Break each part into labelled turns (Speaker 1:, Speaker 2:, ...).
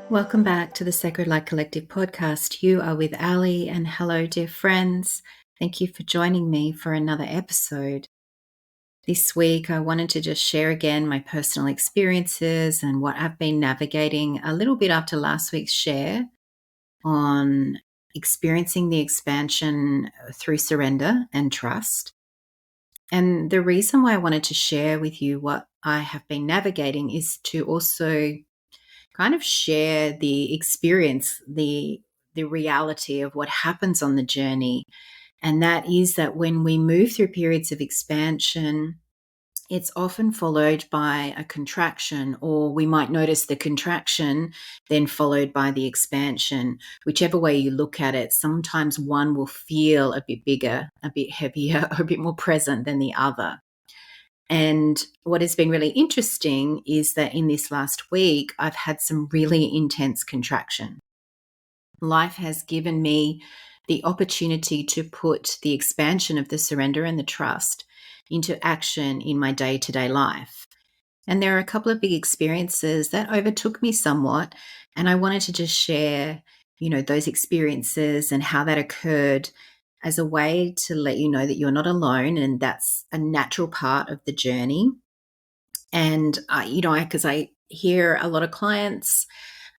Speaker 1: Welcome back to the Sacred Light Collective podcast. You are with Ali, and hello, dear friends. Thank you for joining me for another episode. This week, I wanted to just share again my personal experiences and what I've been navigating a little bit after last week's share on experiencing the expansion through surrender and trust. And the reason why I wanted to share with you what I have been navigating is to also kind of share the experience, the reality of what happens on the journey. And that is that when we move through periods of expansion, it's often followed by a contraction, or we might notice the contraction then followed by the expansion. Whichever way you look at it, sometimes one will feel a bit bigger, a bit heavier, or a bit more present than the other. And what has been really interesting is that in this last week, I've had some really intense contraction. Life has given me the opportunity to put the expansion of the surrender and the trust into action in my day-to-day life. And there are a couple of big experiences that overtook me somewhat. And I wanted to just share, those experiences and how that occurred as a way to let you know that you're not alone, and that's a natural part of the journey. And, because I hear a lot of clients,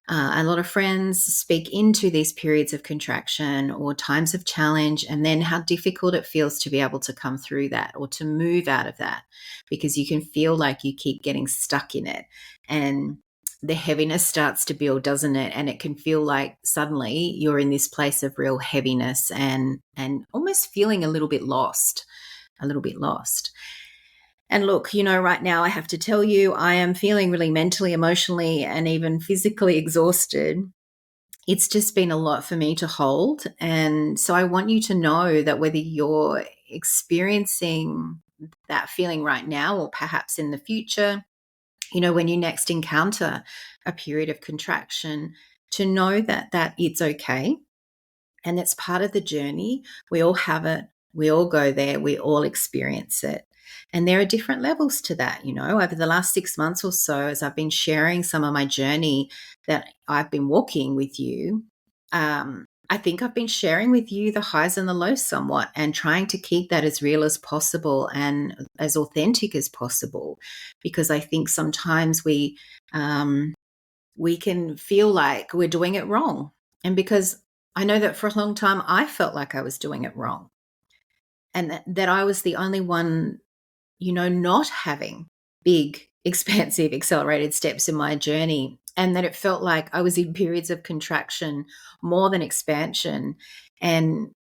Speaker 1: a lot of friends speak into these periods of contraction or times of challenge, and then how difficult it feels to be able to come through that or to move out of that, because you can feel like you keep getting stuck in it. And the heaviness starts to build, doesn't it? And it can feel like suddenly you're in this place of real heaviness and almost feeling a little bit lost. And look, right now I have to tell you, I am feeling really mentally, emotionally, and even physically exhausted. It's just been a lot for me to hold. And so I want you to know that whether you're experiencing that feeling right now or perhaps in the future, when you next encounter a period of contraction, to know that it's okay. And it's part of the journey. We all have it. We all go there. We all experience it. And there are different levels to that, over the last 6 months or so, as I've been sharing some of my journey that I've been walking with you. I think I've been sharing with you the highs and the lows somewhat, and trying to keep that as real as possible and as authentic as possible, because I think sometimes we can feel like we're doing it wrong. And because I know that for a long time I felt like I was doing it wrong, and that I was the only one, not having big, expansive, accelerated steps in my journey, and that it felt like I was in periods of contraction more than expansion, and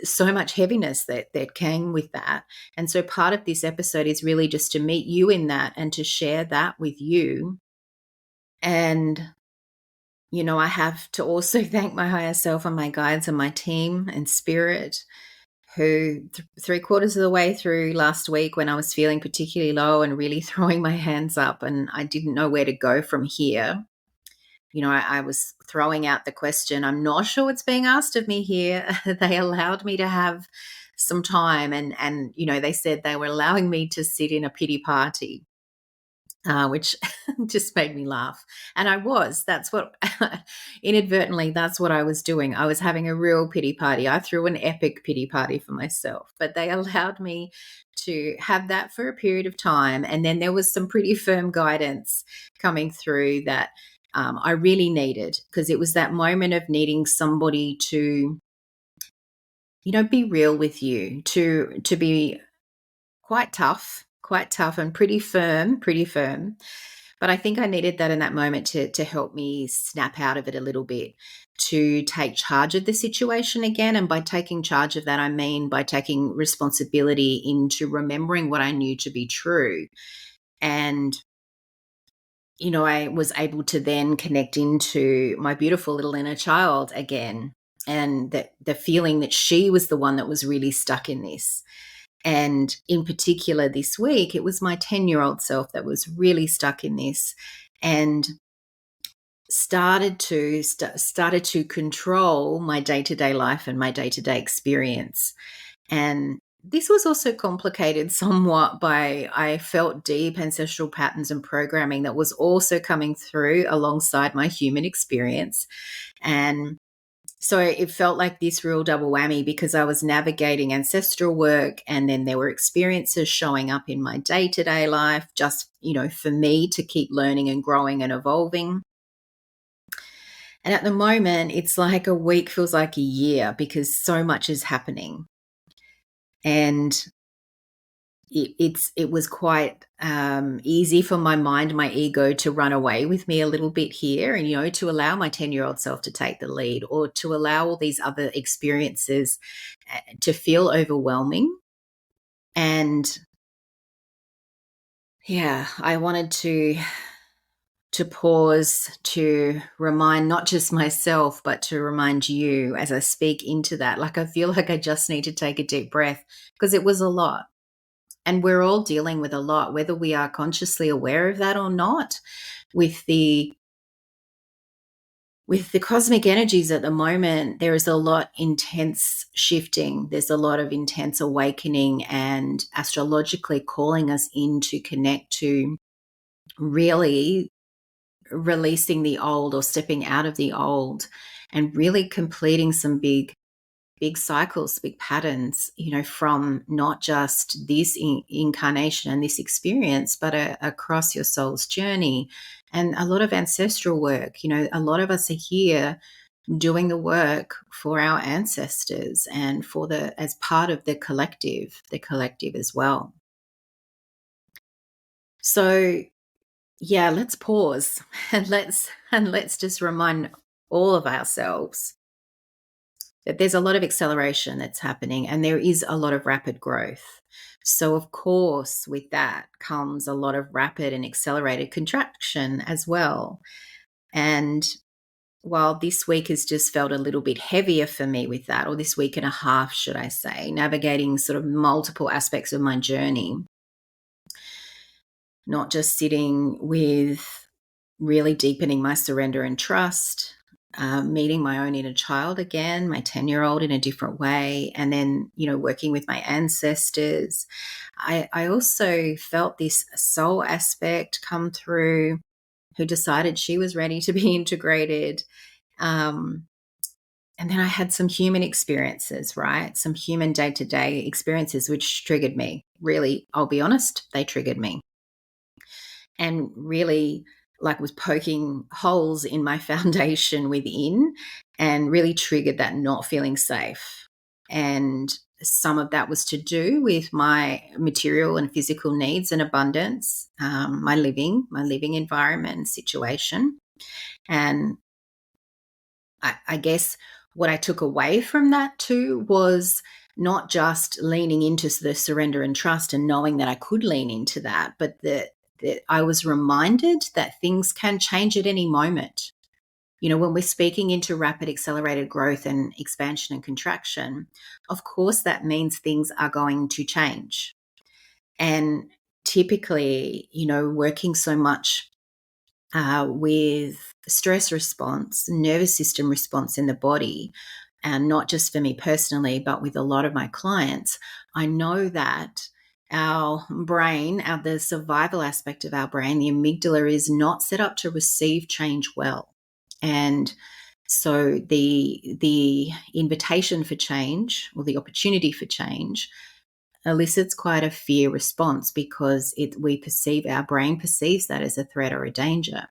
Speaker 1: so much heaviness that came with that. And so part of this episode is really just to meet you in that and to share that with you. And I have to also thank my higher self and my guides and my team and spirit, who 3/4 of the way through last week, when I was feeling particularly low and really throwing my hands up and I didn't know where to go from here, I was throwing out the question, I'm not sure what's being asked of me here. They allowed me to have some time, and they said they were allowing me to sit in a pity party. Which just made me laugh. And that's what, inadvertently, that's what I was doing. I was having a real pity party. I threw an epic pity party for myself, but they allowed me to have that for a period of time. And then there was some pretty firm guidance coming through that I really needed, because it was that moment of needing somebody to, be real with you, to be quite tough and pretty firm. But I think I needed that in that moment to help me snap out of it a little bit, to take charge of the situation again. And by taking charge of that, I mean by taking responsibility into remembering what I knew to be true. And, I was able to then connect into my beautiful little inner child again, and the feeling that she was the one that was really stuck in this. And in particular, this week, it was my 10-year-old self that was really stuck in this, and started to control my day-to-day life and my day-to-day experience. And this was also complicated somewhat by I felt deep ancestral patterns and programming that was also coming through alongside my human experience. And so it felt like this real double whammy because I was navigating ancestral work and then there were experiences showing up in my day-to-day life just, for me to keep learning and growing and evolving. And at the moment, it's like a week feels like a year because so much is happening. And it was quite easy for my mind, my ego to run away with me a little bit here, and to allow my 10-year-old self to take the lead, or to allow all these other experiences to feel overwhelming. And yeah, I wanted to pause, to remind not just myself, but to remind you as I speak into that. Like, I feel like I just need to take a deep breath because it was a lot. And we're all dealing with a lot, whether we are consciously aware of that or not. With the cosmic energies at the moment, there is a lot intense shifting. There's a lot of intense awakening and astrologically calling us in to connect to really releasing the old or stepping out of the old and really completing some big cycles, big patterns, from not just this incarnation and this experience, but across your soul's journey. And a lot of ancestral work, a lot of us are here doing the work for our ancestors and as part of the collective as well. So yeah, let's pause and let's just remind all of ourselves that there's a lot of acceleration that's happening and there is a lot of rapid growth. So, of course, with that comes a lot of rapid and accelerated contraction as well. And while this week has just felt a little bit heavier for me with that, or this week and a half, should I say, navigating sort of multiple aspects of my journey, not just sitting with really deepening my surrender and trust, meeting my own inner child again, my 10-year-old in a different way, and then, working with my ancestors. I also felt this soul aspect come through who decided she was ready to be integrated. And then I had some human experiences, right? Some human day-to-day experiences, which triggered me. Really, I'll be honest, they triggered me. And really, like, was poking holes in my foundation within and really triggered that not feeling safe. And some of that was to do with my material and physical needs and abundance, my living environment and situation. And I guess what I took away from that too was not just leaning into the surrender and trust and knowing that I could lean into that, but that I was reminded that things can change at any moment. When we're speaking into rapid accelerated growth and expansion and contraction, of course that means things are going to change. And typically, working so much with stress response, nervous system response in the body, and not just for me personally, but with a lot of my clients, I know that our brain, the survival aspect of our brain, the amygdala, is not set up to receive change well. And so the invitation for change, or the opportunity for change, elicits quite a fear response because our brain perceives that as a threat or a danger.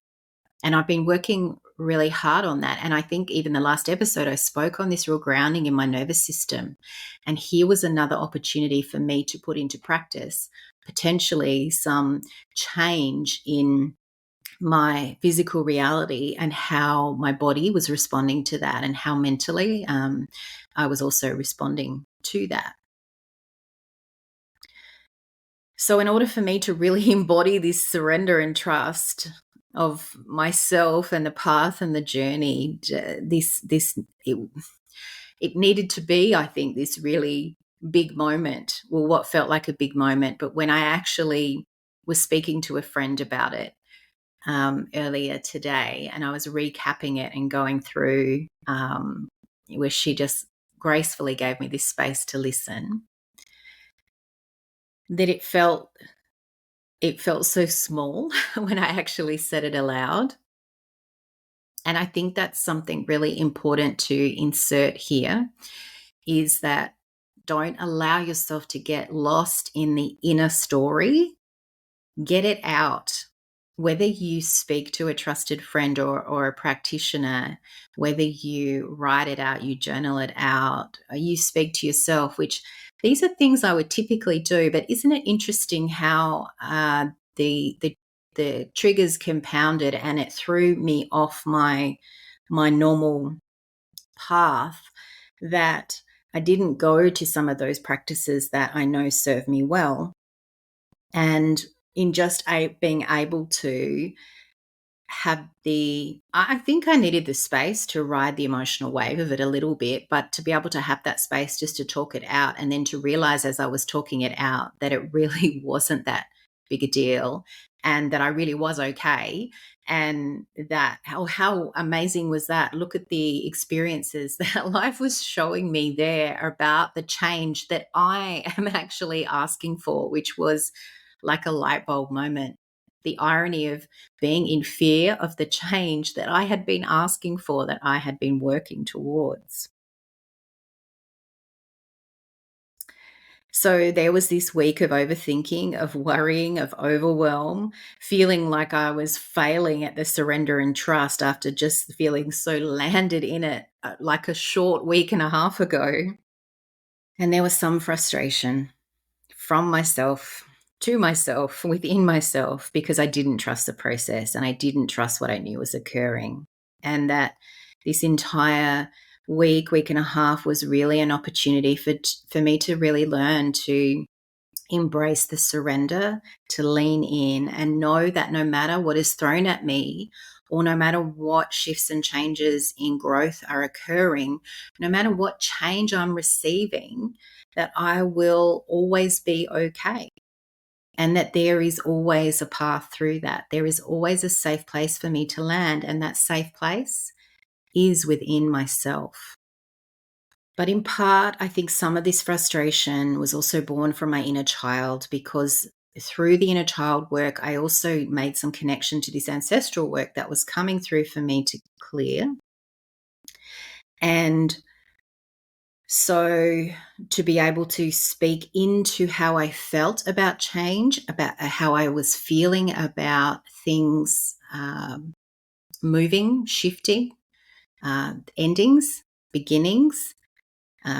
Speaker 1: And I've been working really hard on that. And I think even the last episode, I spoke on this real grounding in my nervous system. And here was another opportunity for me to put into practice potentially some change in my physical reality and how my body was responding to that, and how mentally I was also responding to that. So in order for me to really embody this surrender and trust of myself and the path and the journey, it needed to be, I think, this really big moment. Well, what felt like a big moment, but when I actually was speaking to a friend about it earlier today, and I was recapping it and going through where she just gracefully gave me this space to listen. that it felt so small when I actually said it aloud. And I think that's something really important to insert here, is that don't allow yourself to get lost in the inner story. Get it out. Whether you speak to a trusted friend or a practitioner, whether you write it out, you journal it out, or you speak to yourself, which these are things I would typically do. But isn't it interesting how the triggers compounded and it threw me off my normal path, that I didn't go to some of those practices that I know serve me well. And in just being able to have I think I needed the space to ride the emotional wave of it a little bit, but to be able to have that space just to talk it out, and then to realize as I was talking it out that it really wasn't that big a deal, and that I really was okay. And that how amazing was that? Look at the experiences that life was showing me there about the change that I am actually asking for, which was like a light bulb moment. The irony of being in fear of the change that I had been asking for, that I had been working towards. So there was this week of overthinking, of worrying, of overwhelm, feeling like I was failing at the surrender and trust after just feeling so landed in it like a short week and a half ago. And there was some frustration from myself to myself, within myself, because I didn't trust the process and I didn't trust what I knew was occurring. And that this entire week and a half was really an opportunity for me to really learn to embrace the surrender, to lean in and know that no matter what is thrown at me, or no matter what shifts and changes in growth are occurring, no matter what change I'm receiving, that I will always be okay. And that there is always a path through that. There is always a safe place for me to land. And that safe place is within myself. But in part, I think some of this frustration was also born from my inner child, because through the inner child work, I also made some connection to this ancestral work that was coming through for me to clear. And so to be able to speak into how I felt about change, about how I was feeling about things moving, shifting, endings, beginnings,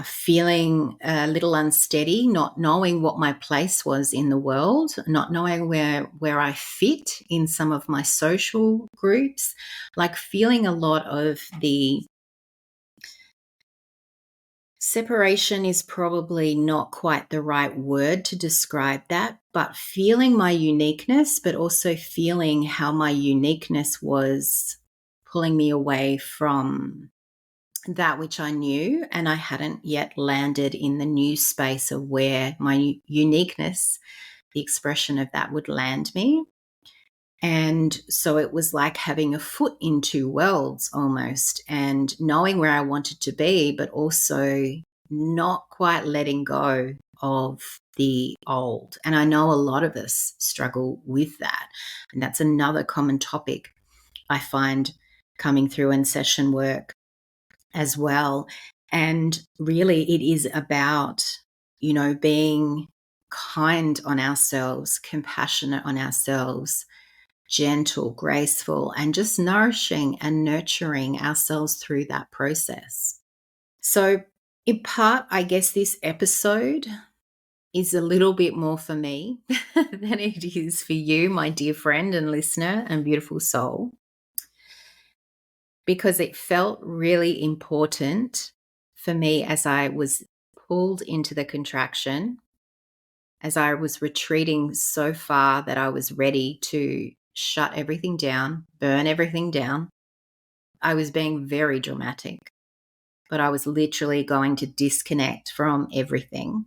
Speaker 1: feeling a little unsteady, not knowing what my place was in the world, not knowing where I fit in some of my social groups, like feeling a lot of the separation is probably not quite the right word to describe that, but feeling my uniqueness, but also feeling how my uniqueness was pulling me away from that which I knew, and I hadn't yet landed in the new space of where my uniqueness, the expression of that, would land me. And so it was like having a foot in two worlds almost, and knowing where I wanted to be, but also not quite letting go of the old. And I know a lot of us struggle with that. And that's another common topic I find coming through in session work as well. And really, it is about, being kind on ourselves, compassionate on ourselves, gentle, graceful, and just nourishing and nurturing ourselves through that process. So, in part, I guess this episode is a little bit more for me than it is for you, my dear friend and listener and beautiful soul, because it felt really important for me as I was pulled into the contraction, as I was retreating so far that I was ready to shut everything down, burn everything down. I was being very dramatic, but I was literally going to disconnect from everything.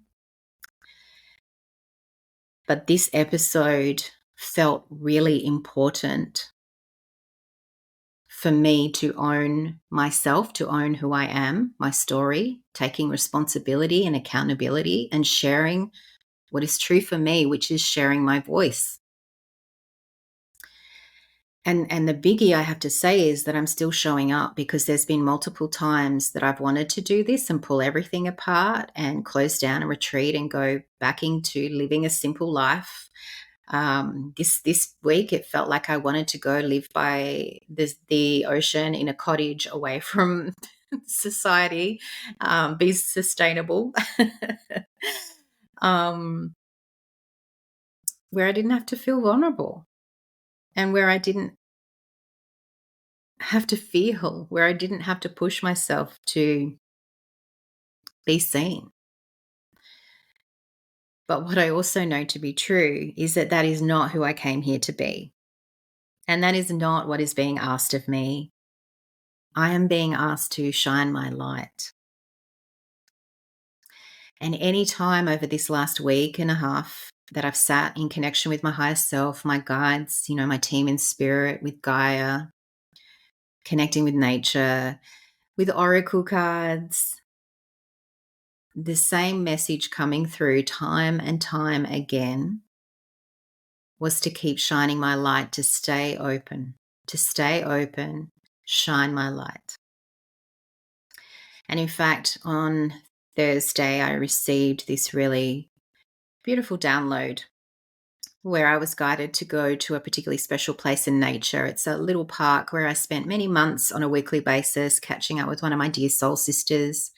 Speaker 1: But this episode felt really important for me to own myself, to own who I am, my story, taking responsibility and accountability, and sharing what is true for me, which is sharing my voice. And the biggie I have to say is that I'm still showing up, because there's been multiple times that I've wanted to do this and pull everything apart and close down and retreat and go back into living a simple life. This week, it felt like I wanted to go live by the ocean in a cottage away from society, be sustainable, um, where I didn't have to feel vulnerable, and where I didn't have to feel, where I didn't have to push myself to be seen. But what I also know to be true is that that is not who I came here to be. And that is not what is being asked of me. I am being asked to shine my light. And any time over this last week and a half that I've sat in connection with my higher self, my guides, my team in spirit, with Gaia, connecting with nature, with oracle cards, the same message coming through time and time again was to keep shining my light, to stay open, shine my light. And in fact, on Thursday, I received this really beautiful download where I was guided to go to a particularly special place in nature. It's a little park where I spent many months on a weekly basis catching up with one of my dear soul sisters.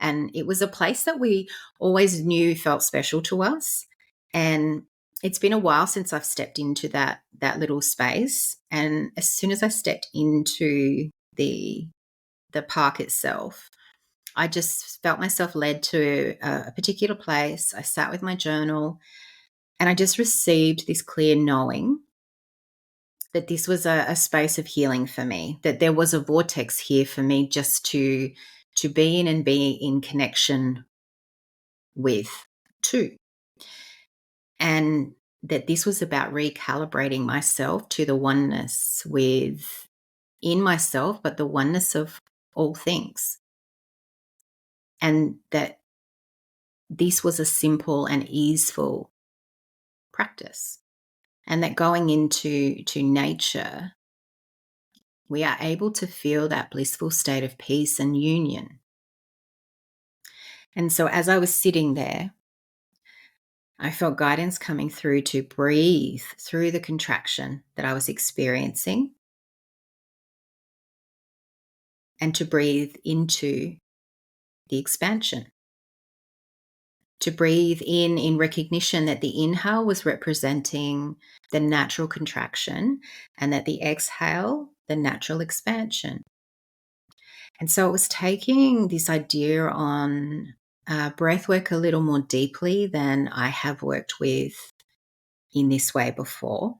Speaker 1: And it was a place that we always knew felt special to us. And it's been a while since I've stepped into that little space. And as soon as I stepped into the park itself, I just felt myself led to a particular place. I sat with my journal, and I just received this clear knowing that this was a space of healing for me, that there was a vortex here for me just to be in and be in connection with too. And that this was about recalibrating myself to the oneness within myself, but the oneness of all things. And that this was a simple and easeful practice. And that going into nature, we are able to feel that blissful state of peace and union. And so as I was sitting there, I felt guidance coming through to breathe through the contraction that I was experiencing, and to breathe into the expansion. To breathe in recognition that the inhale was representing the natural contraction, and that the exhale, the natural expansion. And so it was taking this idea on breath work a little more deeply than I have worked with in this way before.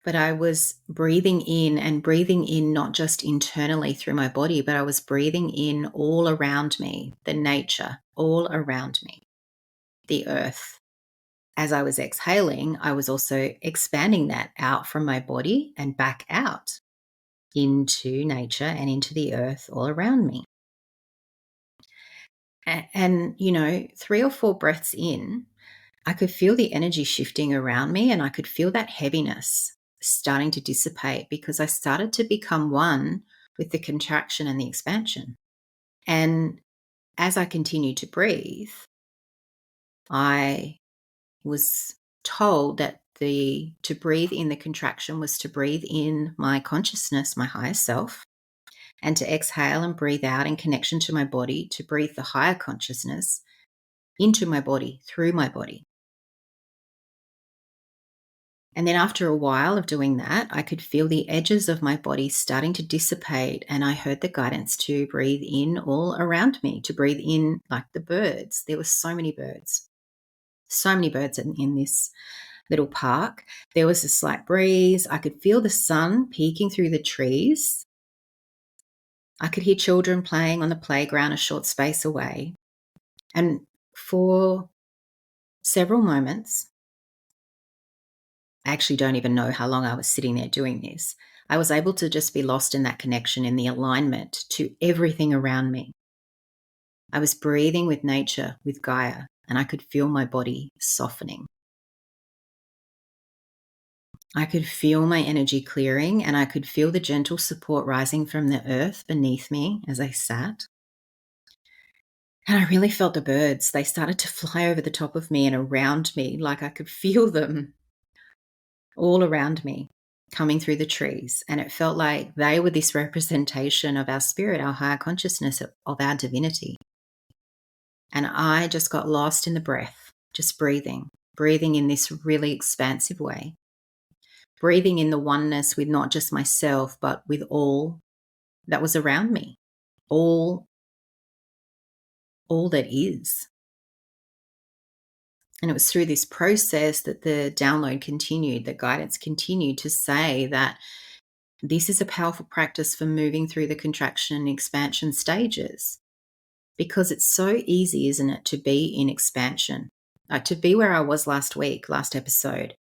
Speaker 1: But I was breathing in not just internally through my body, but I was breathing in all around me, the nature all around me, the earth. As I was exhaling, I was also expanding that out from my body and back out into nature and into the earth all around me. And 3 or 4 breaths in, I could feel the energy shifting around me, and I could feel that heaviness starting to dissipate, because I started to become one with the contraction and the expansion. And as I continued to breathe, I was told that to breathe in the contraction was to breathe in my consciousness, my higher self, and to exhale and breathe out in connection to my body, to breathe the higher consciousness into my body, through my body. And then after a while of doing that, I could feel the edges of my body starting to dissipate, and I heard the guidance to breathe in all around me, to breathe in like the birds. There were so many birds in this little park. There was a slight breeze. I could feel the sun peeking through the trees. I could hear children playing on the playground a short space away. And for several moments, I actually don't even know how long I was sitting there doing this, I was able to just be lost in that connection, in the alignment to everything around me. I was breathing with nature, with Gaia, and I could feel my body softening. I could feel my energy clearing, and I could feel the gentle support rising from the earth beneath me as I sat. And I really felt the birds. They started to fly over the top of me and around me, like I could feel them all around me coming through the trees. And it felt like they were this representation of our spirit, our higher consciousness, of our divinity. And I just got lost in the breath, just breathing in this really expansive way, breathing in the oneness with not just myself, but with all that was around me, all that is. And it was through this process that the download continued, the guidance continued to say that this is a powerful practice for moving through the contraction and expansion stages. Because it's so easy, isn't it, to be in expansion, like to be where I was last episode,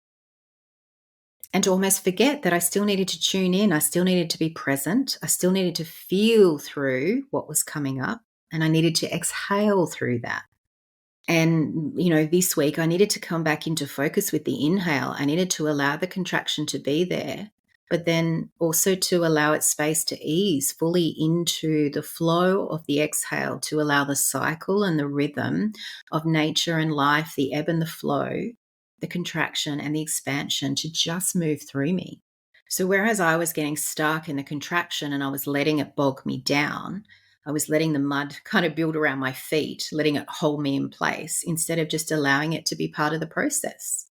Speaker 1: and to almost forget that I still needed to tune in. I still needed to be present. I still needed to feel through what was coming up, and I needed to exhale through that. And, this week I needed to come back into focus with the inhale. I needed to allow the contraction to be there, but then also to allow its space to ease fully into the flow of the exhale, to allow the cycle and the rhythm of nature and life, the ebb and the flow, the contraction and the expansion to just move through me. So whereas I was getting stuck in the contraction and I was letting it bog me down, I was letting the mud kind of build around my feet, letting it hold me in place instead of just allowing it to be part of the process,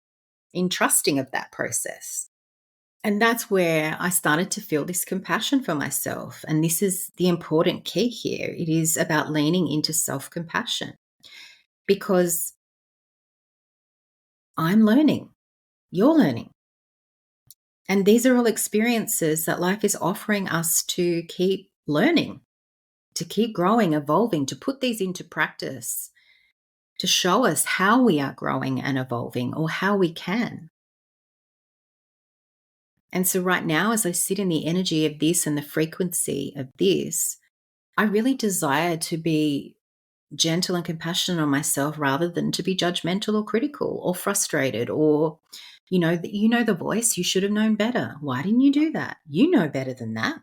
Speaker 1: in trusting of that process. And that's where I started to feel this compassion for myself. And this is the important key here. It is about leaning into self-compassion, because I'm learning, you're learning. And these are all experiences that life is offering us to keep learning, to keep growing, evolving, to put these into practice, to show us how we are growing and evolving, or how we can. And so right now, as I sit in the energy of this and the frequency of this, I really desire to be gentle and compassionate on myself rather than to be judgmental or critical or frustrated or, the voice, you should have known better. Why didn't you do that? You know better than that.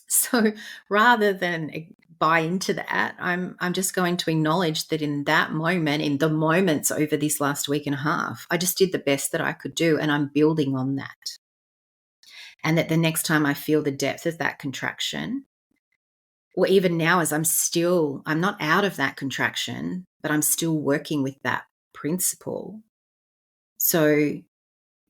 Speaker 1: So rather than buy into that, I'm just going to acknowledge that in that moment, in the moments over this last week and a half, I just did the best that I could do, and I'm building on that. And that the next time I feel the depth of that contraction, or even now as I'm not out of that contraction, but I'm still working with that principle. So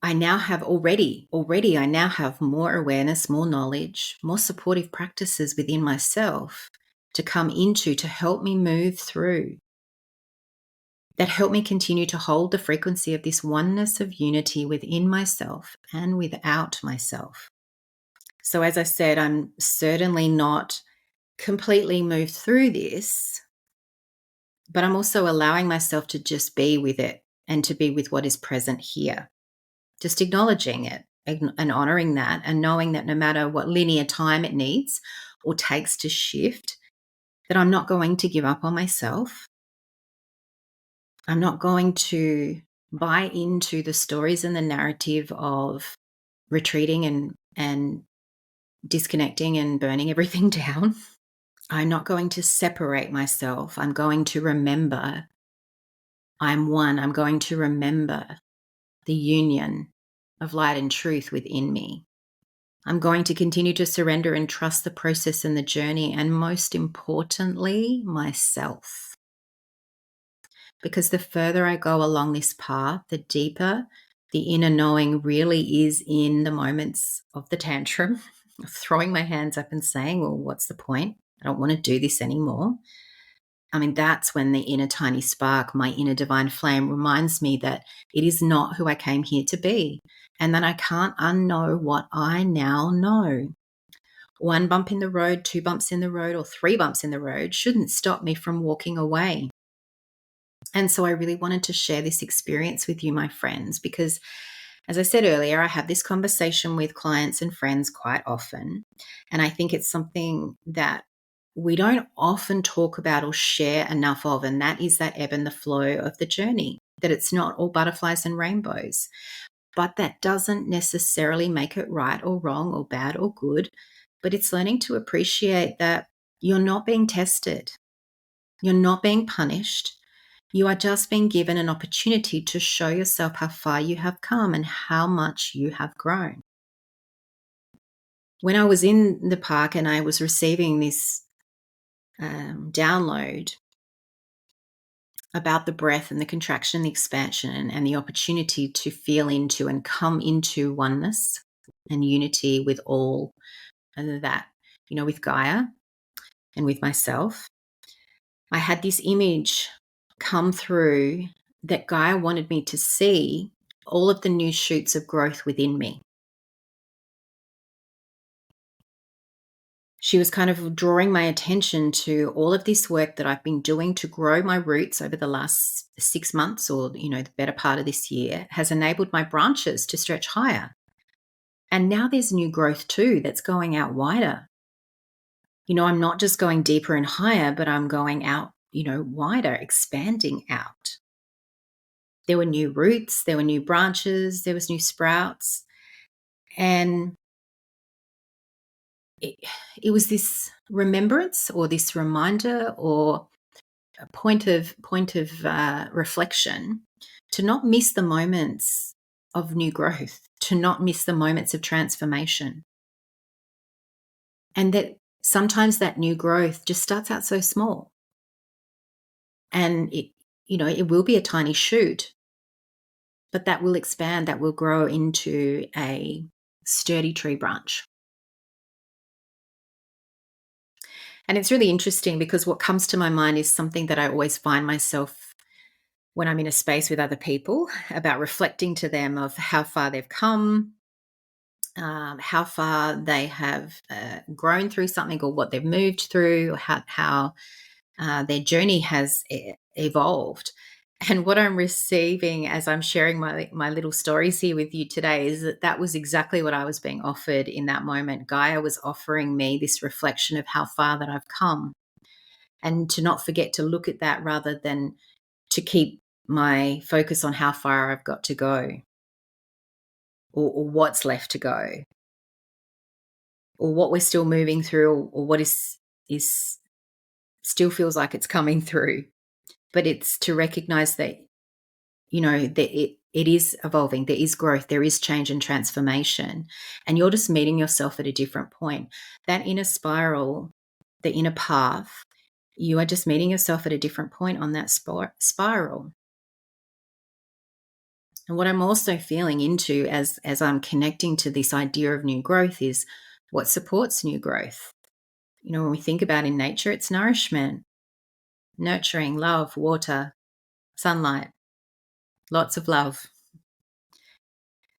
Speaker 1: I now have already I now have more awareness, more knowledge, more supportive practices within myself to come into, to help me move through, that help me continue to hold the frequency of this oneness of unity within myself and without myself. So as I said, I'm certainly not completely moved through this, but I'm also allowing myself to just be with it and to be with what is present here. Just acknowledging it and honoring that, and knowing that no matter what linear time it needs or takes to shift, that I'm not going to give up on myself. I'm not going to buy into the stories and the narrative of retreating and disconnecting and burning everything down. I'm not going to separate myself. I'm going to remember I'm one. I'm going to remember the union of light and truth within me. I'm going to continue to surrender and trust the process and the journey, and most importantly, myself. Because the further I go along this path, the deeper the inner knowing really is in the moments of the tantrum, of throwing my hands up and saying, well, what's the point? I don't want to do this anymore. I mean, that's when the inner tiny spark, my inner divine flame, reminds me that it is not who I came here to be, and that I can't unknow what I now know. One bump in the road, 2 bumps in the road, or 3 bumps in the road shouldn't stop me from walking away. And so I really wanted to share this experience with you, my friends, because as I said earlier, I have this conversation with clients and friends quite often. And I think it's something that we don't often talk about or share enough of, and that is that ebb and the flow of the journey, that it's not all butterflies and rainbows. But that doesn't necessarily make it right or wrong or bad or good. But it's learning to appreciate that you're not being tested, you're not being punished. You are just being given an opportunity to show yourself how far you have come and how much you have grown. When I was in the park and I was receiving this download about the breath and the contraction, the expansion, and the opportunity to feel into and come into oneness and unity with all, and that, with Gaia and with myself, I had this image come through that Gaia wanted me to see all of the new shoots of growth within me. She was kind of drawing my attention to all of this work that I've been doing to grow my roots over the last 6 months, or, the better part of this year, has enabled my branches to stretch higher. And now there's new growth too that's going out wider. I'm not just going deeper and higher, but I'm going out, wider, expanding out. There were new roots, there were new branches, there was new sprouts. And it was this remembrance or this reminder or a point of reflection to not miss the moments of new growth, to not miss the moments of transformation. And that sometimes that new growth just starts out so small. And it will be a tiny shoot, but that will expand, that will grow into a sturdy tree branch. And it's really interesting because what comes to my mind is something that I always find myself when I'm in a space with other people about reflecting to them of how far they've come, how far they have grown through something or what they've moved through, or how their journey has evolved. And what I'm receiving as I'm sharing my little stories here with you today is that was exactly what I was being offered in that moment. Gaia was offering me this reflection of how far that I've come, and to not forget to look at that rather than to keep my focus on how far I've got to go, or what's left to go, or what we're still moving through, or what is still feels like it's coming through. But it's to recognize that, that it is evolving, there is growth, there is change and transformation, and you're just meeting yourself at a different point. That inner spiral, the inner path, you are just meeting yourself at a different point on that spiral. And what I'm also feeling into as I'm connecting to this idea of new growth is what supports new growth. When we think about in nature, it's nourishment, nurturing, love, water, sunlight, lots of love.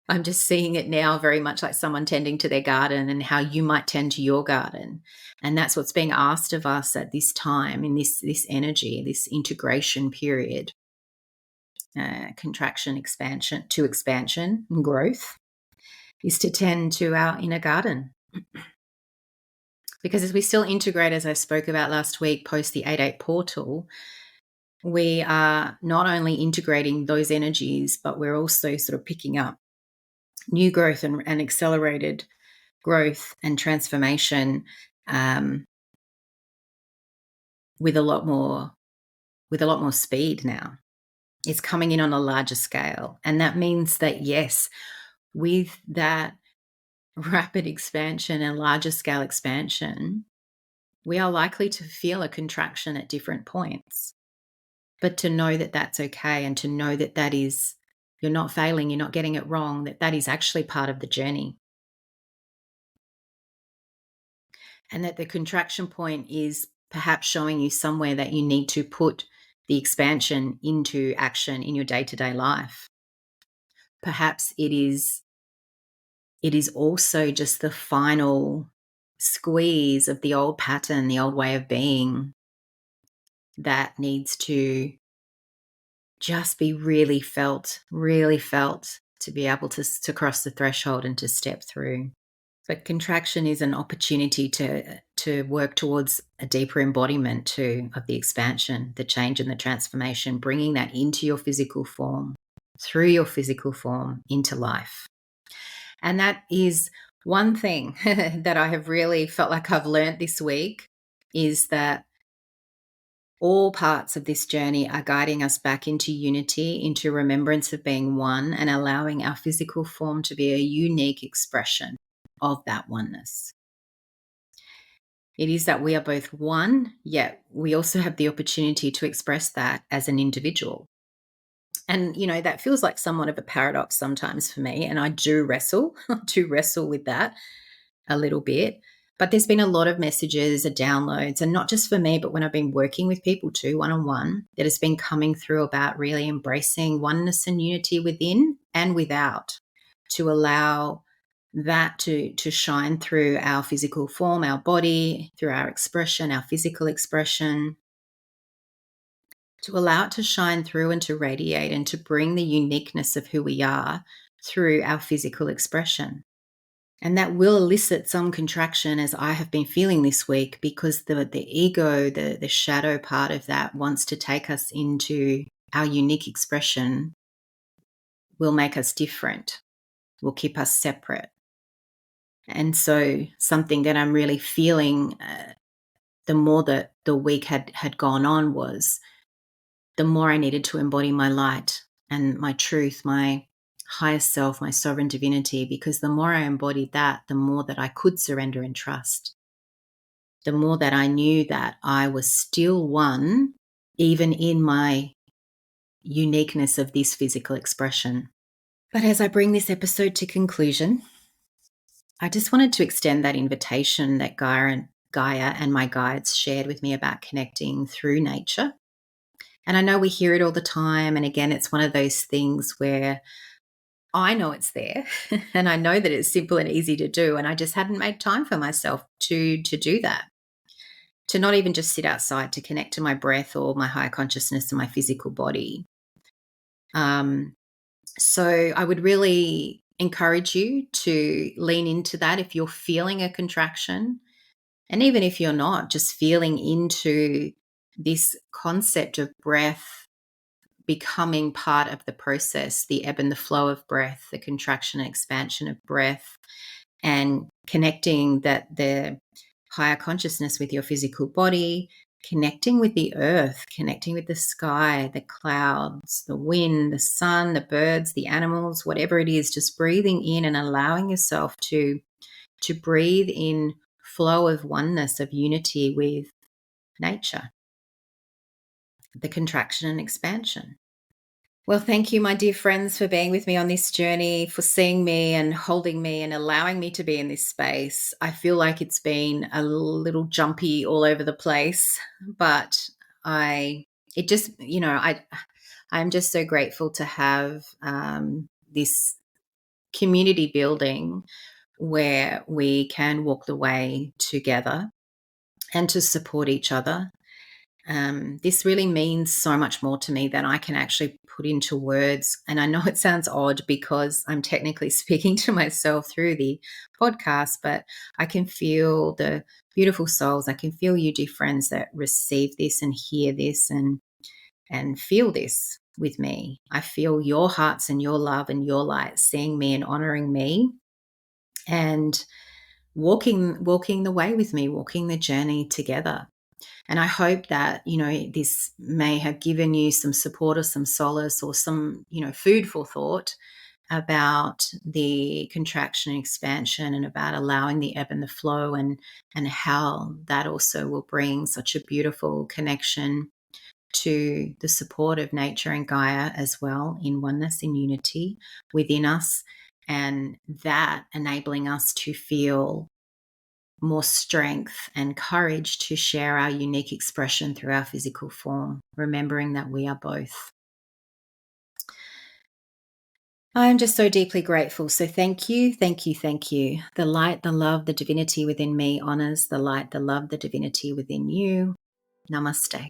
Speaker 1: I'm just seeing it now very much like someone tending to their garden and how you might tend to your garden. And that's what's being asked of us at this time, in this energy, this integration period, contraction, expansion and growth, is to tend to our inner garden. Because as we still integrate, as I spoke about last week, post the 8-8 portal, we are not only integrating those energies, but we're also sort of picking up new growth and accelerated growth and transformation with a lot more speed now. It's coming in on a larger scale. And that means that, yes, with that rapid expansion and larger scale expansion, we are likely to feel a contraction at different points. But to know that that's okay, and to know that that is, you're not failing, you're not getting it wrong, that is actually part of the journey. And that the contraction point is perhaps showing you somewhere that you need to put the expansion into action in your day-to-day life. Perhaps it is also just the final squeeze of the old pattern, the old way of being, that needs to just be really felt to be able to cross the threshold and to step through. But contraction is an opportunity to to work towards a deeper embodiment too of the expansion, the change and the transformation, bringing that into your physical form, through your physical form into life. And that is one thing that I have really felt like I've learnt this week, is that all parts of this journey are guiding us back into unity, into remembrance of being one, and allowing our physical form to be a unique expression of that oneness. It is that we are both one, yet we also have the opportunity to express that as an individual. And, that feels like somewhat of a paradox sometimes for me. And I do wrestle, with that a little bit. But there's been a lot of messages and downloads, and not just for me, but when I've been working with people too, one-on-one, that has been coming through about really embracing oneness and unity within and without, to allow that to shine through our physical form, our body, through our expression, our physical expression, to allow it to shine through and to radiate and to bring the uniqueness of who we are through our physical expression. And that will elicit some contraction, as I have been feeling this week, because the ego, the shadow part of that, wants to take us into our unique expression, will make us different, will keep us separate. And so something that I'm really feeling the more that the week had gone on was the more I needed to embody my light and my truth, my higher self, my sovereign divinity, because the more I embodied that, the more that I could surrender and trust. The more that I knew that I was still one, even in my uniqueness of this physical expression. But as I bring this episode to conclusion, I just wanted to extend that invitation that Gaia and my guides shared with me about connecting through nature. And I know we hear it all the time. And again, it's one of those things where I know it's there and I know that it's simple and easy to do. And I just hadn't made time for myself to do that, to not even just sit outside, to connect to my breath or my higher consciousness and my physical body. So I would really encourage you to lean into that if you're feeling a contraction. And even if you're not, just feeling into this concept of breath becoming part of the process, the ebb and the flow of breath, the contraction and expansion of breath, and connecting the higher consciousness with your physical body, connecting with the earth, connecting with the sky, the clouds, the wind, the sun, the birds, the animals, whatever it is, just breathing in and allowing yourself to breathe in flow of oneness, of unity with nature, the contraction and expansion. Well, thank you, my dear friends, for being with me on this journey, for seeing me and holding me and allowing me to be in this space. I feel like it's been a little jumpy all over the place, but I'm just so grateful to have this community building where we can walk the way together and to support each other. This really means so much more to me than I can actually put into words. And I know it sounds odd because I'm technically speaking to myself through the podcast, but I can feel the beautiful souls. I can feel you, dear friends, that receive this and hear this and feel this with me. I feel your hearts and your love and your light seeing me and honoring me and walking the way with me, walking the journey together. And I hope that, this may have given you some support or some solace or some, food for thought about the contraction and expansion and about allowing the ebb and the flow and how that also will bring such a beautiful connection to the support of nature and Gaia as well, in oneness, in unity within us, and that enabling us to feel more strength and courage to share our unique expression through our physical form, remembering that we are both. I'm just so deeply grateful. So thank you, thank you, thank you. The light, the love, the divinity within me honors the light, the love, the divinity within you. Namaste.